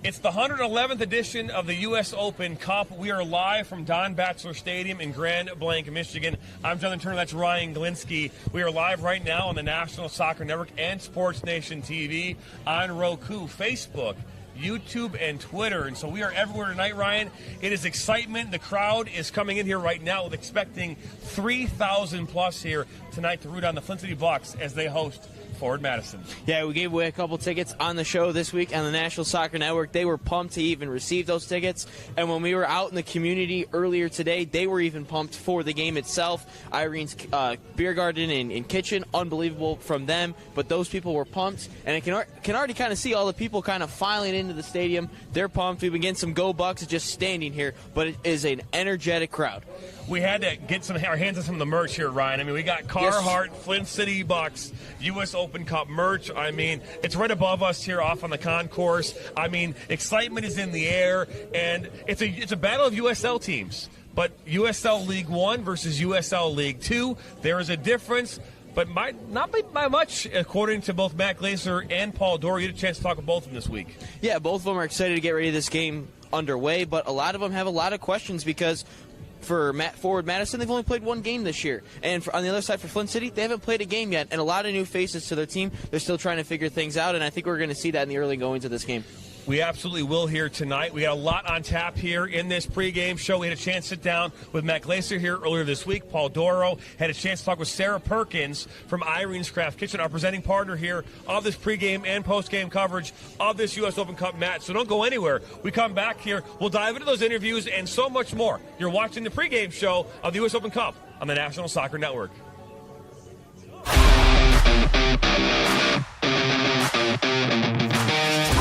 It's the 111th edition of the U.S. Open Cup. We are live from Don Bachelor Stadium in Grand Blanc, Michigan. I'm Jonathan Turner. That's Ryan Glinsky. We are live right now on the National Soccer Network and Sports Nation TV, on Roku, Facebook, YouTube, and Twitter. And so we are everywhere tonight, Ryan. It is excitement. The crowd is coming in here right now with expecting 3,000 plus here tonight to root on the Flint City Bucks as they host Forward Madison. Yeah, we gave away a couple tickets on the show this week on the National Soccer Network. They were pumped to even receive those tickets. And when we were out in the community earlier today, they were even pumped for the game itself. Irene's beer garden and kitchen, unbelievable from them. But those people were pumped. And I can already kind of see all the people kind of filing into the stadium. They're pumped. We've been getting some Go Bucks just standing here. But it is an energetic crowd. We had to get our hands on some of the merch here, Ryan. I mean, we got Carhartt, Flint City Bucks, U.S. Open Cup merch. I mean, it's right above us here off on the concourse. I mean, excitement is in the air, and it's a battle of USL teams. But USL League One versus USL League Two, there is a difference, but might not by much, according to both Matt Glaser and Paul Dorr. You had a chance to talk with both of them this week. Yeah, both of them are excited to get ready to this game underway, but a lot of them have a lot of questions because for Forward Madison, they've only played one game this year. And on the other side for Flint City, they haven't played a game yet. And a lot of new faces to their team. They're still trying to figure things out, and I think we're going to see that in the early goings of this game. We absolutely will here tonight. We got a lot on tap here in this pregame show. We had a chance to sit down with Matt Glaser here earlier this week. Paul Doro had a chance to talk with Sarah Perkins from Irene's Craft Kitchen, our presenting partner here of this pregame and postgame coverage of this U.S. Open Cup match. So don't go anywhere. We come back here. We'll dive into those interviews and so much more. You're watching the pregame show of the U.S. Open Cup on the National Soccer Network.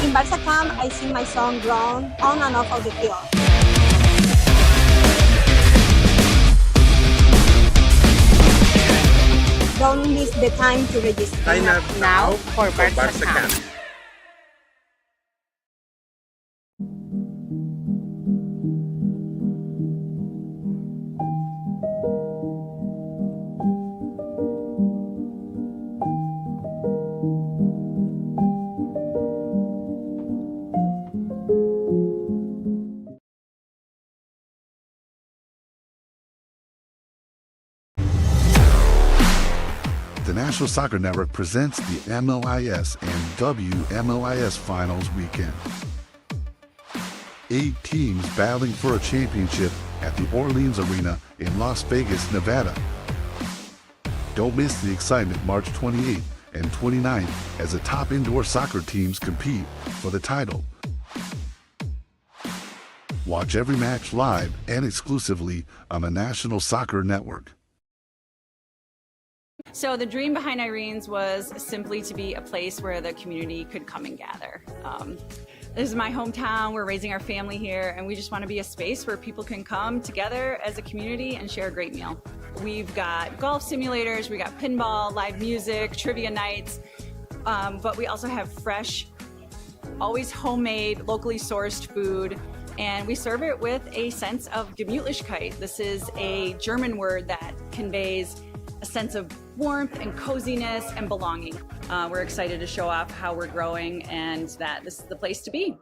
In Barca camp, I sing my song Grown on and off of the field. Don't miss the time to register. Sign up now for Barca camp. The National Soccer Network presents the MLIS and WMLIS Finals weekend. 8 teams battling for a championship at the Orleans Arena in Las Vegas, Nevada. Don't miss the excitement March 28th and 29th as the top indoor soccer teams compete for the title. Watch every match live and exclusively on the National Soccer Network. So the dream behind Irene's was simply to be a place where the community could come and gather. This is my hometown, we're raising our family here, and we just want to be a space where people can come together as a community and share a great meal. We've got golf simulators, we got pinball, live music, trivia nights, but we also have fresh, always homemade, locally sourced food, and we serve it with a sense of Gemütlichkeit. This is a German word that conveys a sense of warmth and coziness and belonging. We're excited to show off how we're growing and that this is the place to be.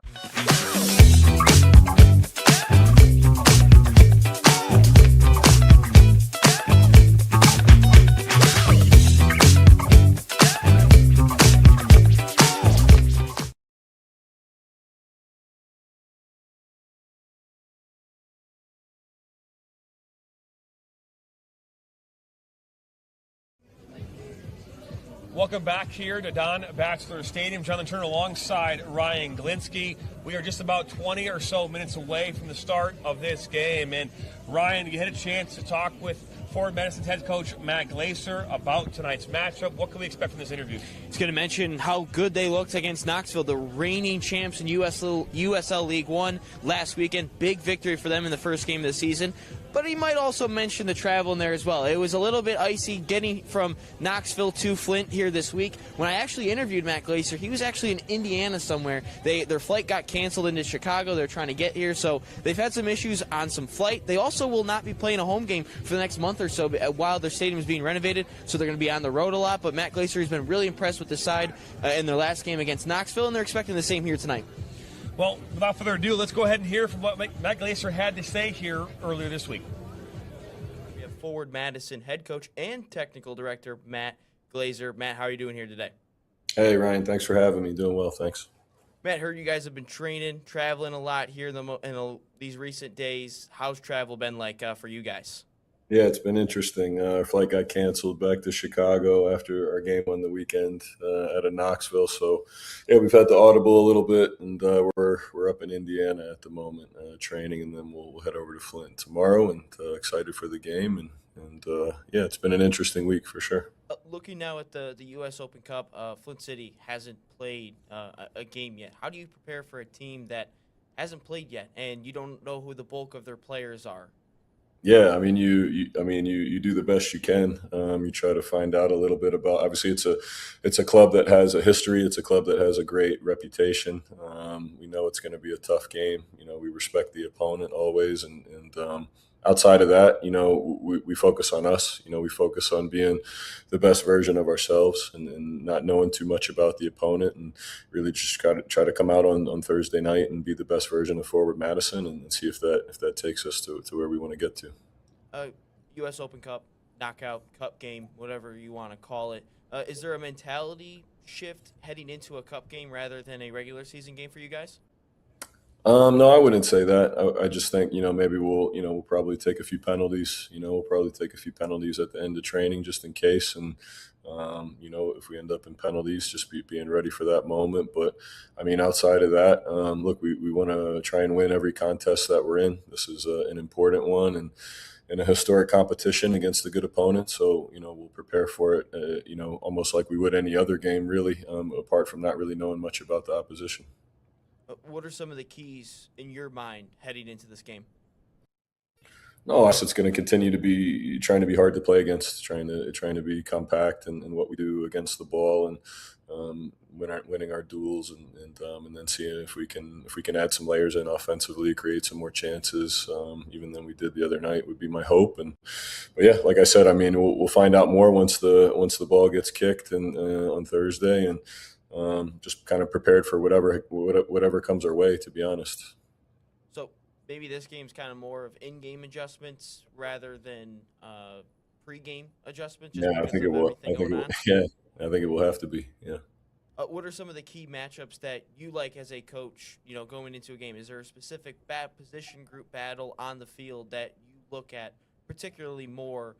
Welcome back here to Don Bachelor Stadium. Jonathan Turner alongside Ryan Glinsky. We are just about 20 or so minutes away from the start of this game. And Ryan, you had a chance to talk with Forward Madison's head coach Matt Glaser about tonight's matchup. What can we expect from this interview? He's going to mention how good they looked against Knoxville, the reigning champs in USL League One last weekend. Big victory for them in the first game of the season. But he might also mention the travel in there as well. It was a little bit icy getting from Knoxville to Flint here this week. When I actually interviewed Matt Glaser, he was actually in Indiana somewhere. Their flight got canceled into Chicago. They're trying to get here, so they've had some issues on some flight. They also will not be playing a home game for the next month or so while their stadium is being renovated, so they're going to be on the road a lot. But Matt Glaser has been really impressed with the side in their last game against Knoxville, and they're expecting the same here tonight. Well, without further ado, let's go ahead and hear from what Matt Glaser had to say here earlier this week. We have forward Madison head coach and technical director Matt Glaser. Matt, how are you doing here today? Hey, Ryan. Thanks for having me. Doing well, thanks. Matt, heard you guys have been training, traveling a lot here in these recent days. How's travel been like for you guys? Yeah, it's been interesting. Our flight got canceled back to Chicago after our game on the weekend out of Knoxville. So, yeah, we've had to audible a little bit, and we're up in Indiana at the moment training, and then we'll head over to Flint tomorrow. And excited for the game, and yeah, it's been an interesting week for sure. Looking now at the U.S. Open Cup, Flint City hasn't played a game yet. How do you prepare for a team that hasn't played yet, and you don't know who the bulk of their players are? Yeah, I mean, you do the best you can. You try to find out a little bit about. Obviously, it's a club that has a history. It's a club that has a great reputation. We know it's going to be a tough game. We respect the opponent always, and outside of that, we focus on us. We focus on being the best version of ourselves and not knowing too much about the opponent, and really just try to come out on Thursday night and be the best version of forward Madison and see if that takes us to where we want to get to. U.S. Open Cup, knockout, cup game, whatever you want to call it. Is there a mentality shift heading into a cup game rather than a regular season game for you guys? No, I wouldn't say that. I just think, maybe we'll probably take a few penalties. We'll probably take a few penalties at the end of training just in case. And, if we end up in penalties, just being ready for that moment. But, I mean, outside of that, look, we want to try and win every contest that we're in. This is an important one and a historic competition against a good opponent. So, we'll prepare for it, almost like we would any other game, really, apart from not really knowing much about the opposition. What are some of the keys in your mind heading into this game? No, it's going to continue to be trying to be hard to play against, trying to be compact in what we do against the ball, and winning our duels, and then seeing if we can add some layers in offensively, create some more chances, even than we did the other night would be my hope. But yeah, like I said, I mean, we'll find out more once the ball gets kicked and on Thursday, and just kind of prepared for whatever comes our way, to be honest. So maybe this game's kind of more of in-game adjustments rather than pre-game adjustments. Yeah, I think it will. Yeah, I think it will have to be. Yeah. What are some of the key matchups that you like as a coach? Going into a game, is there a specific position group battle on the field that you look at particularly more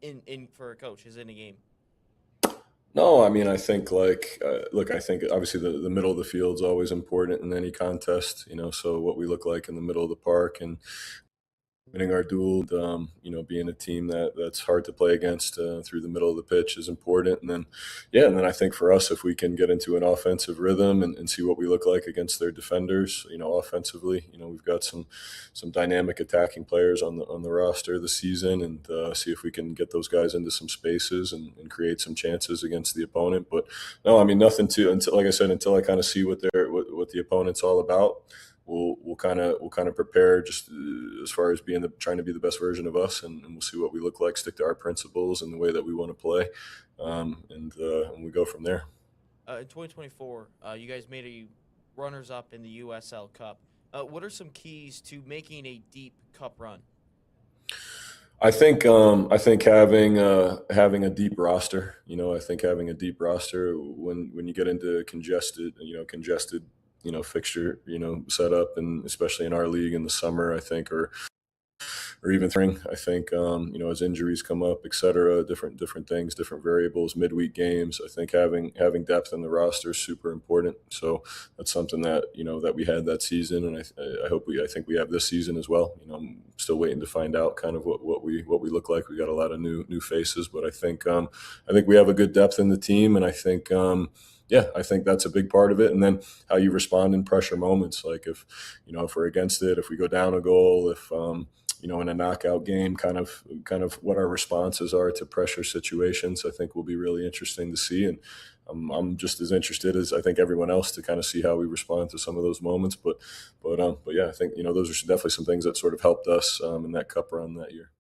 in for a coach is in a game? No, I mean, I think look, I think obviously the middle of the field is always important in any contest, so what we look like in the middle of the park and winning our duel, being a team that's hard to play against through the middle of the pitch is important. And then I think for us, if we can get into an offensive rhythm and see what we look like against their defenders, offensively, we've got some dynamic attacking players on the roster this season, and see if we can get those guys into some spaces and create some chances against the opponent. But no, I mean, nothing until I kind of see what the opponent's all about. We'll kind of prepare just as far as trying to be the best version of us, and we'll see what we look like, stick to our principles and the way that we want to play, and we go from there. In 2024, you guys made a runners-up in the USL Cup. What are some keys to making a deep cup run? I think having a deep roster. I think having a deep roster when you get into congested fixture, setup, and especially in our league in the summer, I think, or even spring, I think, as injuries come up, et cetera, different things, different variables, midweek games, I think having depth in the roster is super important. So that's something that, that we had that season. And I think we have this season as well. I'm still waiting to find out kind of what we look like. We got a lot of new faces, but I think we have a good depth in the team. And I think, I think that's a big part of it. And then how you respond in pressure moments, like if we're against it, if we go down a goal, if in a knockout game, kind of what our responses are to pressure situations, I think will be really interesting to see. And I'm just as interested as I think everyone else to kind of see how we respond to some of those moments. But yeah, I think those are definitely some things that sort of helped us in that cup run that year.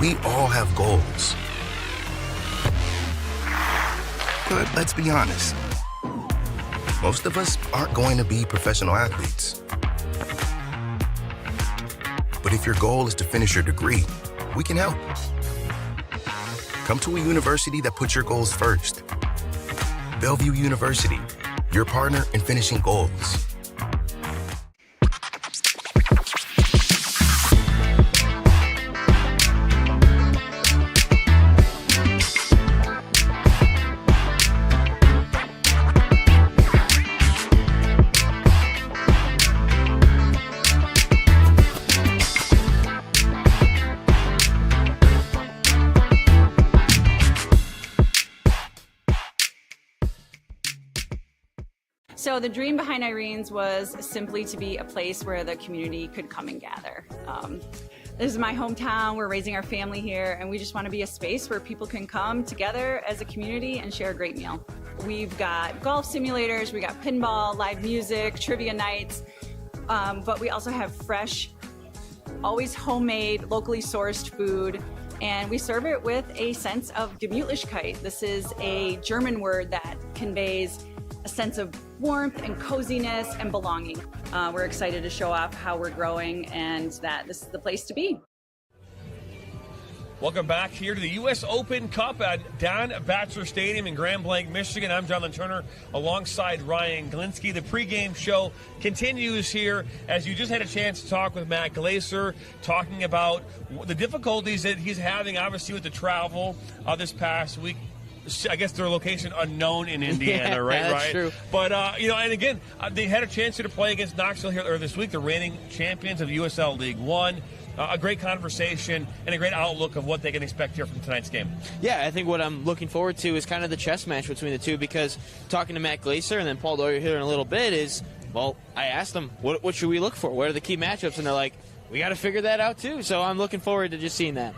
We all have goals. But let's be honest. Most of us aren't going to be professional athletes. But if your goal is to finish your degree, we can help. Come to a university that puts your goals first. Bellevue University, your partner in finishing goals. So the dream behind Irene's was simply to be a place where the community could come and gather. This is my hometown, we're raising our family here, and we just want to be a space where people can come together as a community and share a great meal. We've got golf simulators, we got pinball, live music, trivia nights, but we also have fresh, always homemade, locally sourced food, and we serve it with a sense of Gemütlichkeit. This is a German word that conveys a sense of warmth and coziness and belonging. We're excited to show off how we're growing and that this is the place to be. Welcome back here to the U.S. Open Cup at Don Batchelor Stadium in Grand Blanc, Michigan. I'm Jonathan Turner alongside Ryan Glinski. The pregame show continues here as you just had a chance to talk with Matt Glaser, talking about the difficulties that he's having, obviously, with the travel this past week. I guess their location unknown in Indiana, yeah, right? That's right. True. But and again, they had a chance to play against Knoxville here earlier this week, the reigning champions of USL League One. A great conversation and a great outlook of what they can expect here from tonight's game. Yeah, I think what I'm looking forward to is kind of the chess match between the two, because talking to Matt Glaser and then Paul Doyer here in a little bit is, well, I asked them, what should we look for? What are the key matchups? And they're like, we got to figure that out too. So I'm looking forward to just seeing that.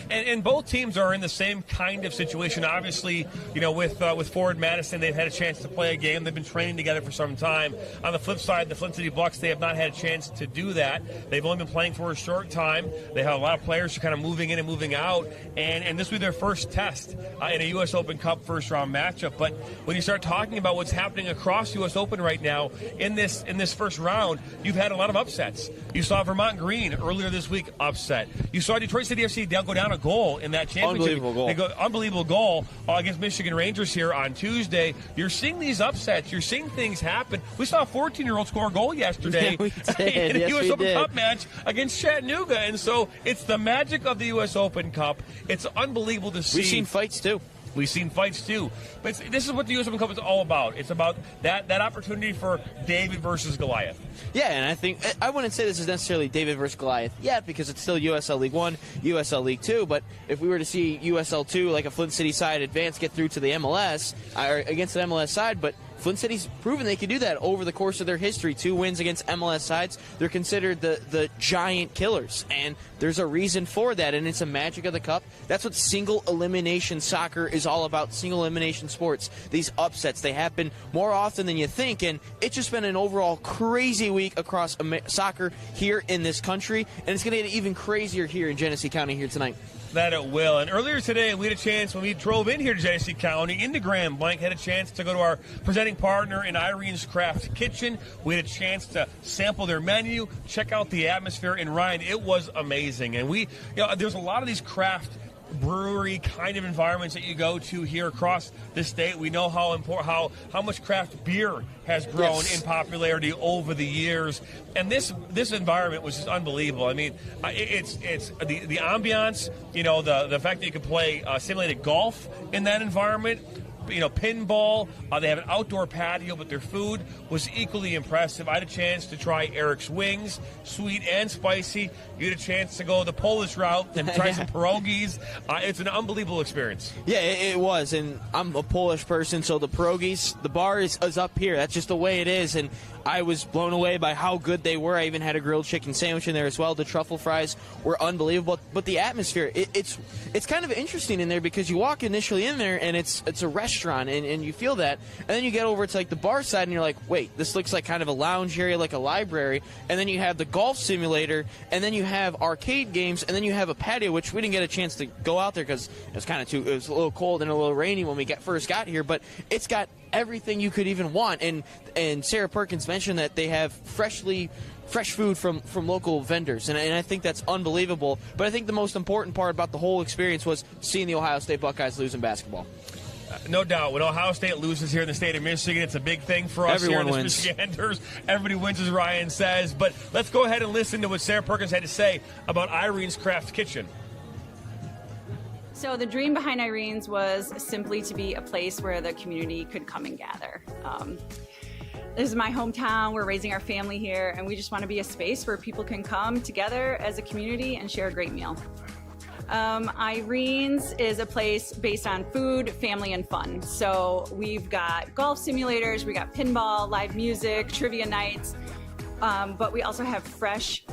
And both teams are in the same kind of situation. Obviously, with Forward Madison, they've had a chance to play a game. They've been training together for some time. On the flip side, the Flint City Bucks, they have not had a chance to do that. They've only been playing for a short time. They have a lot of players who are kind of moving in and moving out. And this will be their first test in a U.S. Open Cup first-round matchup. But when you start talking about what's happening across U.S. Open right now in this first round, you've had a lot of upsets. You saw Vermont Green earlier this week upset. You saw Detroit City FC go down a goal in that championship. Unbelievable goal against Michigan Rangers here on Tuesday. You're seeing these upsets. You're seeing things happen. We saw a 14-year-old score a goal yesterday in a U.S. Open Cup match against Chattanooga. And so it's the magic of the U.S. Open Cup. It's unbelievable to see. We've seen fights, too. We've seen fights, too. But this is what the U.S. Open Cup is all about. It's about that opportunity for David versus Goliath. Yeah, and I think I wouldn't say this is necessarily David versus Goliath yet, because it's still USL League 1, USL League 2, but if we were to see USL 2, like a Flint City side, advance, get through to the MLS, or against the MLS side, but Flint City's proven they can do that over the course of their history. 2 wins against MLS sides. They're considered the giant killers, and there's a reason for that, and it's a magic of the cup. That's what single elimination soccer is all about, single elimination sports. These upsets, they happen more often than you think, and it's just been an overall crazy week across soccer here in this country, and it's going to get even crazier here in Genesee County here tonight. That it will. And earlier today, we had a chance when we drove in here to Genesee County, into Grand Blanc, had a chance to go to our presenting partner in Irene's Craft Kitchen. We had a chance to sample their menu, check out the atmosphere, and Ryan, it was amazing. And there's a lot of these craft brewery kind of environments that you go to here across the state. We know how much craft beer has grown in popularity over the years, and this environment was just unbelievable. I mean, it's the ambiance, the fact that you can play simulated golf in that environment. Pinball. They have an outdoor patio, but their food was equally impressive. I had a chance to try Eric's Wings, sweet and spicy. You had a chance to go the Polish route and try some pierogies. It's an unbelievable experience. Yeah, it was, and I'm a Polish person, so the pierogies, the bar is up here. That's just the way it is, and I was blown away by how good they were. I even had a grilled chicken sandwich in there as well. The truffle fries were unbelievable, but the atmosphere, it's kind of interesting in there, because you walk initially in there, and it's a restaurant restaurant, and you feel that. And then you get over to like the bar side, and you're like, wait, this looks like kind of a lounge area, like a library. And then you have the golf simulator, and then you have arcade games, and then you have a patio, which we didn't get a chance to go out there because it was it was a little cold and a little rainy when we first got here. But it's got everything you could even want. And Sarah Perkins mentioned that they have fresh food from local vendors, and I think that's unbelievable. But I think the most important part about the whole experience was seeing the Ohio State Buckeyes lose in basketball. No doubt. When Ohio State loses here in the state of Michigan, it's a big thing for us. Everyone here as Michiganders. Everybody wins, as Ryan says. But let's go ahead and listen to what Sarah Perkins had to say about Irene's Craft Kitchen. So the dream behind Irene's was simply to be a place where the community could come and gather. This is my hometown. We're raising our family here, and we just want to be a space where people can come together as a community and share a great meal. Irene's is a place based on food, family, and fun. So we've got golf simulators, we got pinball, live music, trivia nights, but we also have fresh,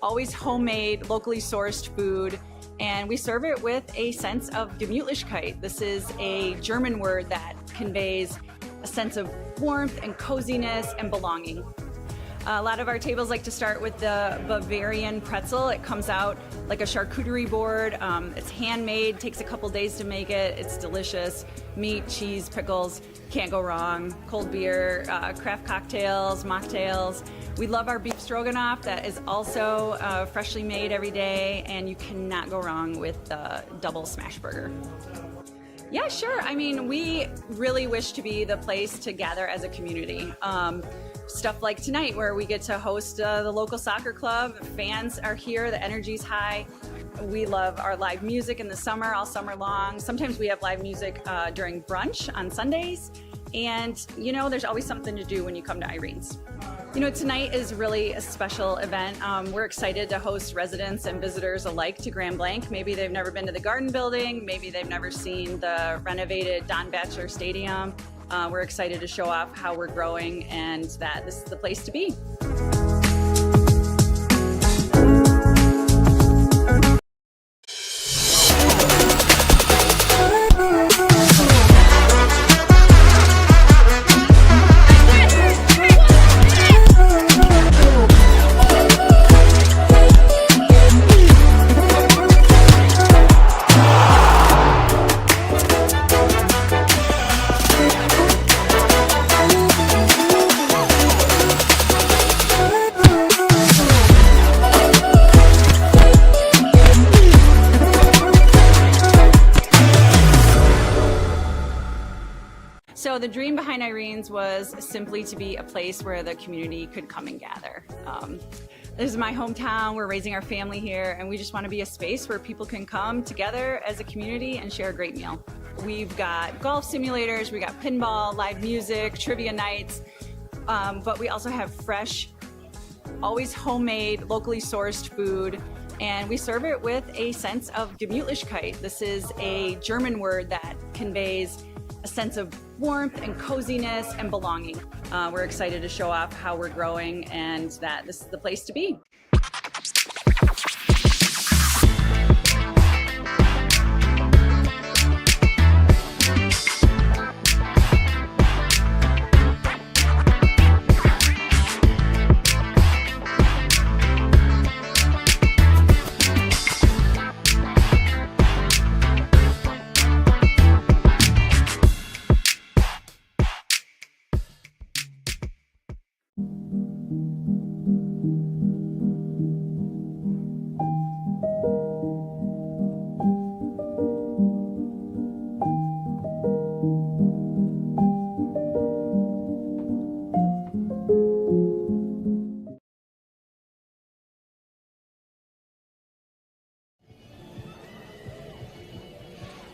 always homemade, locally sourced food, and we serve it with a sense of Gemütlichkeit. This is a German word that conveys a sense of warmth and coziness and belonging. A lot of our tables like to start with the Bavarian pretzel. It comes out like a charcuterie board. It's handmade, takes a couple days to make it. It's delicious. Meat, cheese, pickles, can't go wrong. Cold beer, craft cocktails, mocktails. We love our beef stroganoff that is also freshly made every day, and you cannot go wrong with the double smash burger. Yeah, sure. I mean, we really wish to be the place to gather as a community. Stuff like tonight where we get to host the local soccer club. Fans are here, the energy's high. We love our live music in the summer, all summer long. Sometimes we have live music during brunch on Sundays. And, you know, there's always something to do when you come to Irene's. You know, tonight is really a special event. We're excited to host residents and visitors alike to Grand Blanc. Maybe they've never been to the Garden Building. Maybe they've never seen the renovated Don Batchelor Stadium. We're excited to show off how we're growing and that this is the place to be. So the dream behind Irene's was simply to be a place where the community could come and gather. This is my hometown. We're raising our family here, and we just want to be a space where people can come together as a community and share a great meal. We've got golf simulators, we got pinball, live music, trivia nights, but we also have fresh, always homemade, locally sourced food, and we serve it with a sense of Gemütlichkeit. This is a German word that conveys a sense of warmth and coziness and belonging. We're excited to show off how we're growing and that this is the place to be.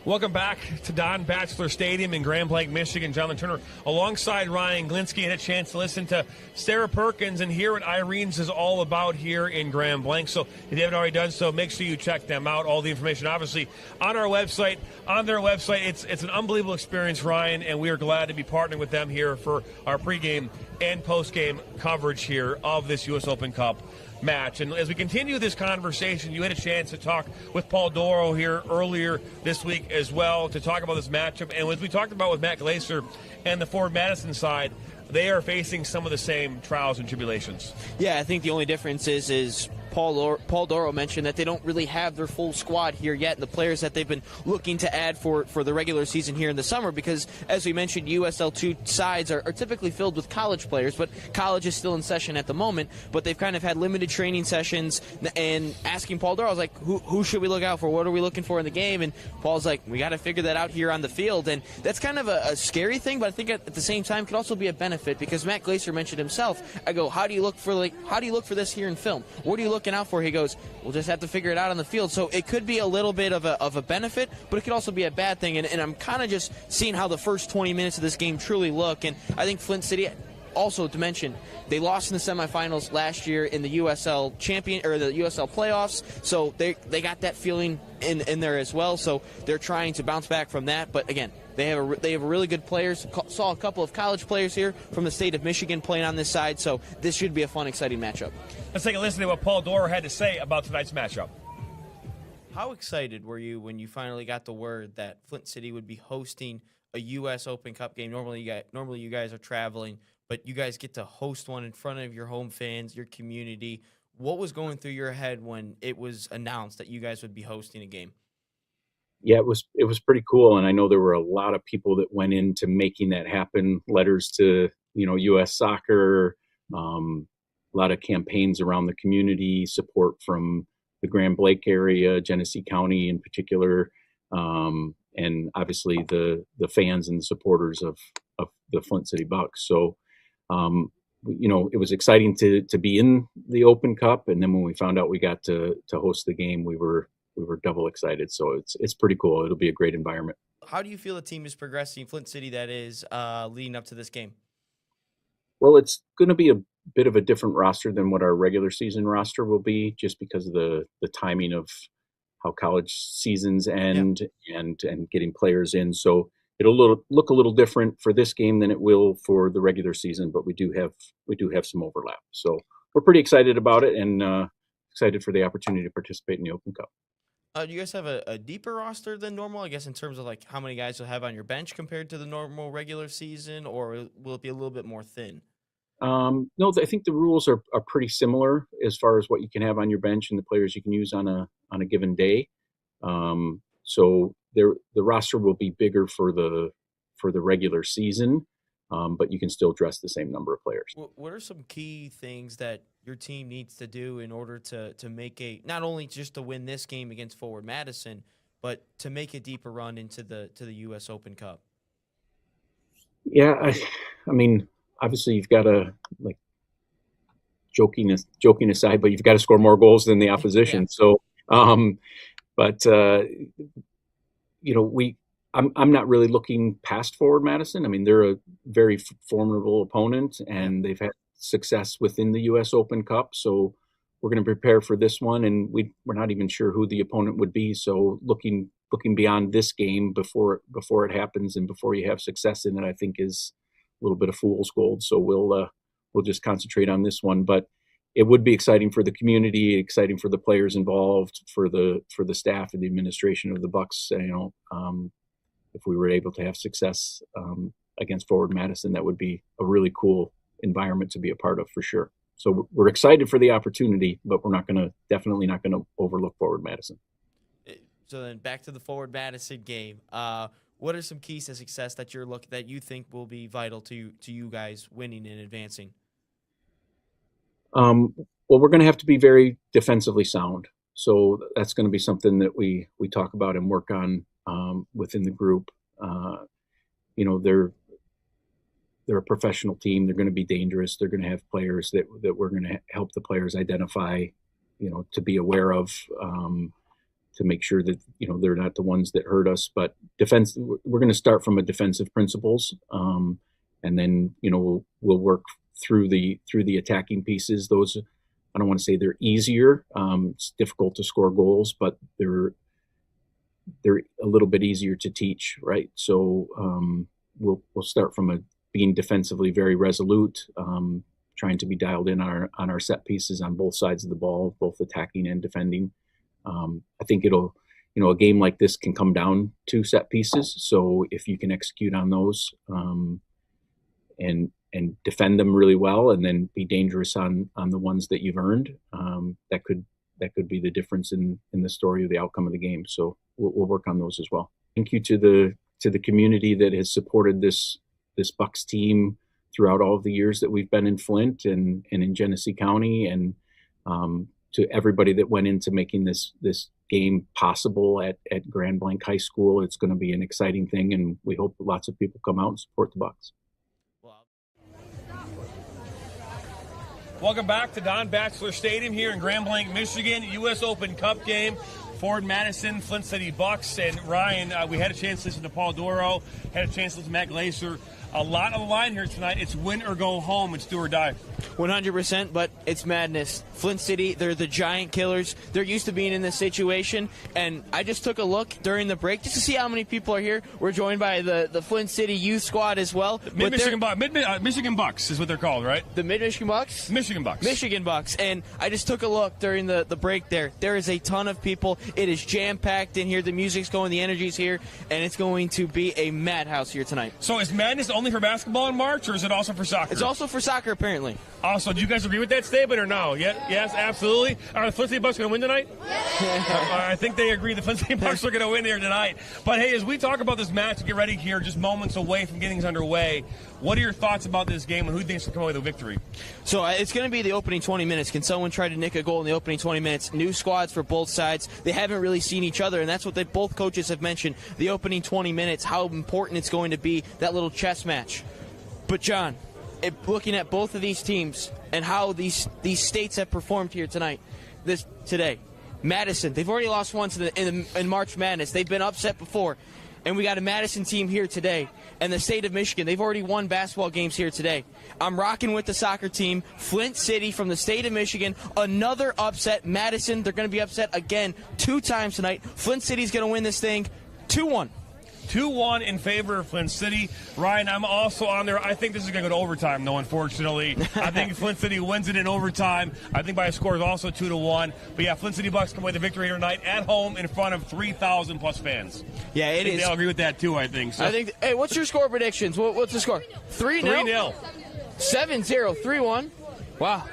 Welcome back to Don Batchelor Stadium in Grand Blanc, Michigan. Jonathan Turner alongside Ryan Glinsky had a chance to listen to Sarah Perkins and hear what Irene's is all about here in Grand Blanc. So if you haven't already done so, make sure you check them out. All the information, obviously, on our website, on their website. It's an unbelievable experience, Ryan, and we are glad to be partnering with them here for our pregame and postgame coverage here of this U.S. Open Cup. match. And as we continue this conversation, you had a chance to talk with Paul Doro here earlier this week as well to talk about this matchup. And as we talked about with Matt Glaser and the Forward Madison side, they are facing some of the same trials and tribulations. Yeah, I think the only difference is Paul Doro mentioned that they don't really have their full squad here yet, and the players that they've been looking to add for the regular season here in the summer, because, as we mentioned, USL2 sides are typically filled with college players, but college is still in session at the moment, but they've kind of had limited training sessions, and asking Paul Doro, I was like, who should we look out for? What are we looking for in the game? And Paul's like, we got to figure that out here on the field, and that's kind of a scary thing, but I think at the same time could also be a benefit, because Matt Glaser mentioned himself, I go, how do you look for this here in film? What are you looking out for? He goes, we'll just have to figure it out on the field. So it could be a little bit of a benefit, but it could also be a bad thing. And I'm kind of just seeing how the first 20 minutes of this game truly look. And I think Flint City, also to mention, they lost in the semifinals last year in the USL the USL playoffs. So they got that feeling in there as well. So they're trying to bounce back from that. But again, they have really good players. Saw a couple of college players here from the state of Michigan playing on this side. So this should be a fun, exciting matchup. Let's take a listen to what Paul Doro had to say about tonight's matchup. How excited were you when you finally got the word that Flint City would be hosting a U.S. Open Cup game? Normally you guys are traveling, but you guys get to host one in front of your home fans, your community. What was going through your head when it was announced that you guys would be hosting a game? Yeah, it was pretty cool, and I know there were a lot of people that went into making that happen. Letters to U.S. Soccer, a lot of campaigns around the community, support from the Grand Blanc area, Genesee County in particular, and obviously the fans and the supporters of the Flint City Bucks. So, it was exciting to be in the Open Cup, and then when we found out we got to host the game, we were double excited. So it's pretty cool. It'll be a great environment. How do you feel the team is progressing, Flint City, that is, leading up to this game? Well, it's going to be a bit of a different roster than what our regular season roster will be, just because of the timing of how college seasons end and getting players in. So it'll look a little different for this game than it will for the regular season, but we do have some overlap. So we're pretty excited about it, and excited for the opportunity to participate in the Open Cup. Do you guys have a deeper roster than normal, I guess, in terms of like how many guys you'll have on your bench compared to the normal regular season, or will it be a little bit more thin? No, I think the rules are pretty similar as far as what you can have on your bench and the players you can use on a given day. So the roster will be bigger for the regular season, but you can still dress the same number of players. What are some key things that your team needs to do in order to make not only just to win this game against Forward Madison, but to make a deeper run into the U.S. Open Cup? Yeah, I mean, obviously you've got to, like, joking aside, but you've got to score more goals than the opposition. Yeah. So, I'm not really looking past Forward Madison. I mean, they're a very formidable opponent, and they've had success within the U.S. Open Cup. So we're going to prepare for this one, and we're not even sure who the opponent would be. So looking beyond this game before it happens and before you have success in it, I think is a little bit of fool's gold. So we'll just concentrate on this one. But it would be exciting for the community, exciting for the players involved, for the staff and the administration of the Bucks. If we were able to have success against Forward Madison, that would be a really cool environment to be a part of, for sure. So we're excited for the opportunity, but we're definitely not going to overlook Forward Madison. So then back to the Forward Madison game. What are some keys to success that you think will be vital to you guys winning and advancing? Well, we're going to have to be very defensively sound. So that's going to be something that we talk about and work on within the group. They're a professional team. They're going to be dangerous. They're going to have players that we're going to help the players identify, to be aware of, to make sure that, they're not the ones that hurt us. But defense, we're going to start from a defensive principles. And then, we'll work through the attacking pieces. Those, I don't want to say they're easier. It's difficult to score goals, but they're a little bit easier to teach, right? So we'll start from being defensively very resolute, trying to be dialed in on our set pieces on both sides of the ball, both attacking and defending. I think it'll, a game like this can come down to set pieces. So if you can execute on those and defend them really well, and then be dangerous on the ones that you've earned, that could be the difference in the story of the outcome of the game. So we'll work on those as well. Thank you to the community that has supported this Bucks team throughout all of the years that we've been in Flint and in Genesee County, and to everybody that went into making this game possible at Grand Blanc High School. It's going to be an exciting thing, and we hope lots of people come out and support the Bucks. Welcome back to Don Batchelor Stadium here in Grand Blanc, Michigan. U.S. Open Cup game. Ford Madison, Flint City Bucks. And Ryan, we had a chance to listen to Paul Doro, had a chance to listen to Matt Glaser. A lot on the line here tonight. It's win or go home. It's do or die. 100%, but it's madness. Flint City, they're the giant killers. They're used to being in this situation, and I just took a look during the break just to see how many people are here. We're joined by the Flint City youth squad as well. Michigan Bucks is what they're called, right? The Mid-Michigan Bucks? Michigan Bucks. Michigan Bucks. And I just took a look during the break there. There is a ton of people. It is jam-packed in here. The music's going, the energy's here, and it's going to be a madhouse here tonight. So is madness only for basketball in March, or is it also for soccer? It's also for soccer, apparently. Also, do you guys agree with that statement or no? Yes, absolutely. Are the Flint City Bucks going to win tonight? I think they agree the Flint City Bucks are going to win here tonight. But, hey, as we talk about this match, get ready here, just moments away from getting underway, what are your thoughts about this game, and who thinks will come away with a victory? So it's going to be the opening 20 minutes. Can someone try to nick a goal in the opening 20 minutes? New squads for both sides. They haven't really seen each other, and that's what both coaches have mentioned, the opening 20 minutes, how important it's going to be, that little chess match. But, John, looking at both of these teams and how these states have performed here today, Madison, they've already lost once in March Madness. They've been upset before. And we got a Madison team here today. And the state of Michigan, they've already won basketball games here today. I'm rocking with the soccer team. Flint City from the state of Michigan, another upset. Madison, they're going to be upset again 2 times tonight. Flint City's going to win this thing 2-1. 2-1 in favor of Flint City. Ryan, I'm also on there. I think this is going to go to overtime, though, unfortunately. I think Flint City wins it in overtime. I think by a score is also 2-1. But, yeah, Flint City Bucks come away with the victory here tonight at home in front of 3,000-plus fans. Yeah, it is. They'll agree with that, too, I think. So. Hey, what's your score predictions? What's the score? 3-0? 3-0. 7-0, 3-1. Wow.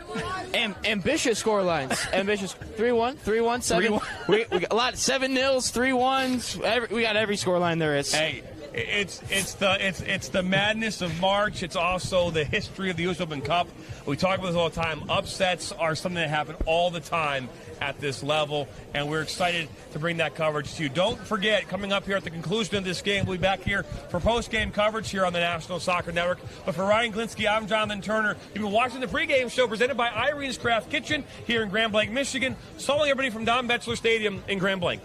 Ambitious score lines. Ambitious. 3-1, 3-1, 7. We got a lot of 7-0s, 3-1s. We got every score line there is. Hey, it's the madness of March. It's also the history of the U.S. Open Cup. We talk about this all the time. Upsets are something that happen all the time at this level, and we're excited to bring that coverage to you. Don't forget, coming up here at the conclusion of this game, we'll be back here for post-game coverage here on the National Soccer Network. But for Ryan Glinsky, I'm Jonathan Turner. You've been watching the pregame show presented by Irene's Craft Kitchen here in Grand Blanc, Michigan. So long, everybody from Don Batchelor Stadium in Grand Blanc.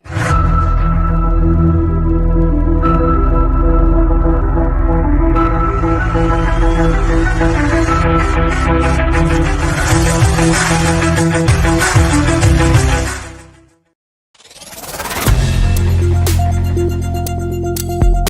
We'll be right back.